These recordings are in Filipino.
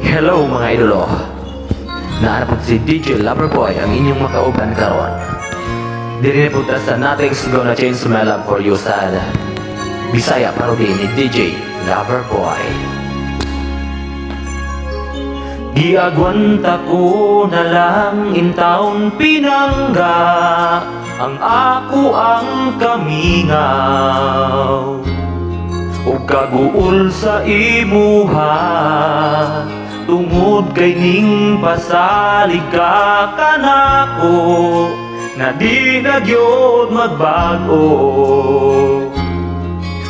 Hello mga idolo. Naarapot si DJ Loverboy ang inyong makauban karon. Diri po ta sa Nothing's Gonna Change My Love For You sa Bisaya parody ni DJ Loverboy. Giagwanta ko na lang in taon pinangga ang ako ang kamingaw o kaguol sa imuha tungod kay ning pasalig ka kanako nga di na gyud magbago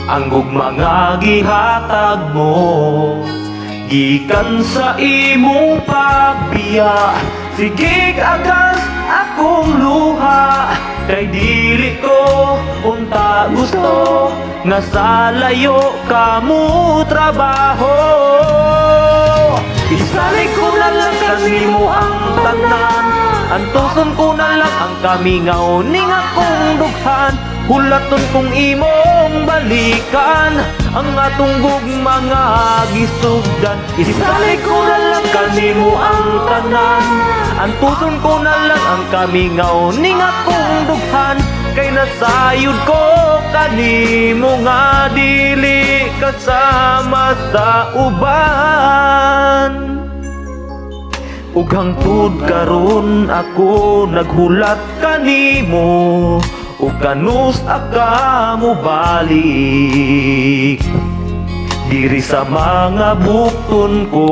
ang gugma nga gihatag mo gikan sa imong pagbiya. Sige agas akong luha kay dili ko unta gusto nga sa layo ka mo trabaho. Isalik ko na lang kanimo ang tanan, antuson ko na lang ang kamingaw ning akong dughan. Hulaton kong imong balikan ang atong gugma nga gisugdan. Isalik ko na lang kanimo ang tanan, antuson ko na lang ang kamingaw ning akong dughan. Kay nasayod ko kanimo nga dili kasama sa uban. Ug hangtod karon ako naghulat kanimo ug kanus aka mo balik diri sa mga bukton ko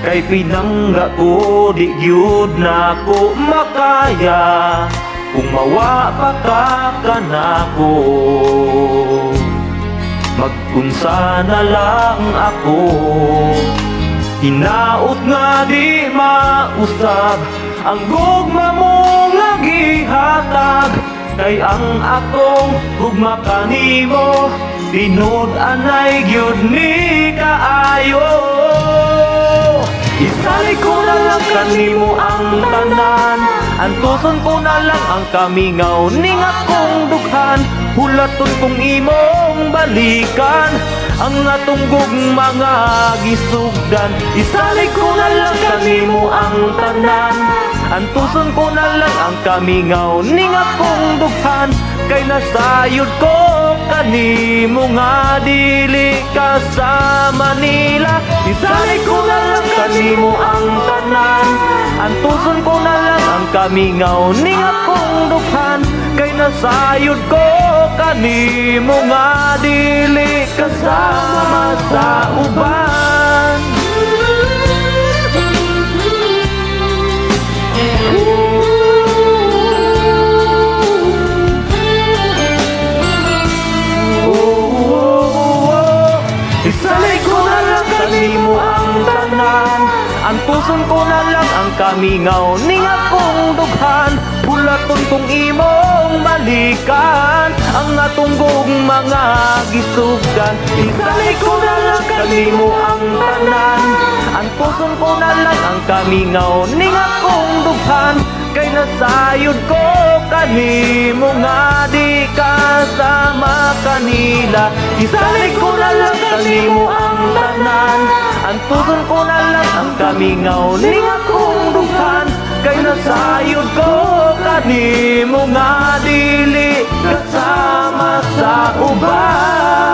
kay pinangga ko di gyud nako makaya kung mawa pa ka kanako. Magunsa na lang ako hinaot nga di mausab ang gugma mo nga gihatag kay ang akong gugma kanimo tinud anay gyud ni kaayo. Isalik ko na lang kanimo ang tanan, antuson ko na lang ang kamingaw ning akong dughan. Hulaton kong imong balikan ang atong gugma nga gisugdan. Isalik ko na lang kanimo ang tanan, antuson ko na lang ang kamingaw ning akong dughan. Kay nasayod ko kanimo nga dili kasama nila. Isalik ko na lang kanimo ang tanan, antuson ko na lang ang kamingaw ning akong dughan. Kay nasayod ko kanimo nga dili kasama sa uban. Isalik ko na lang kanimo ang tanan, antuson ko na lang ang kamingaw ning akong dughan. Hulaton kong imong balikan ang atong gugma nga gisugdan. Isalik ko na lang kanimo ang tanan, antuson ko na lang ang kamingaw ning akong dughan. Kay nasayod ko kanimo nga di kasama kanila. Isalik ko na lang kanimo ang tanan, antuson ko na lang ang kamingaw ning akong dughan. Kay nasayod ko kanimo nga dili kasama sa uban.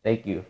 Thank you.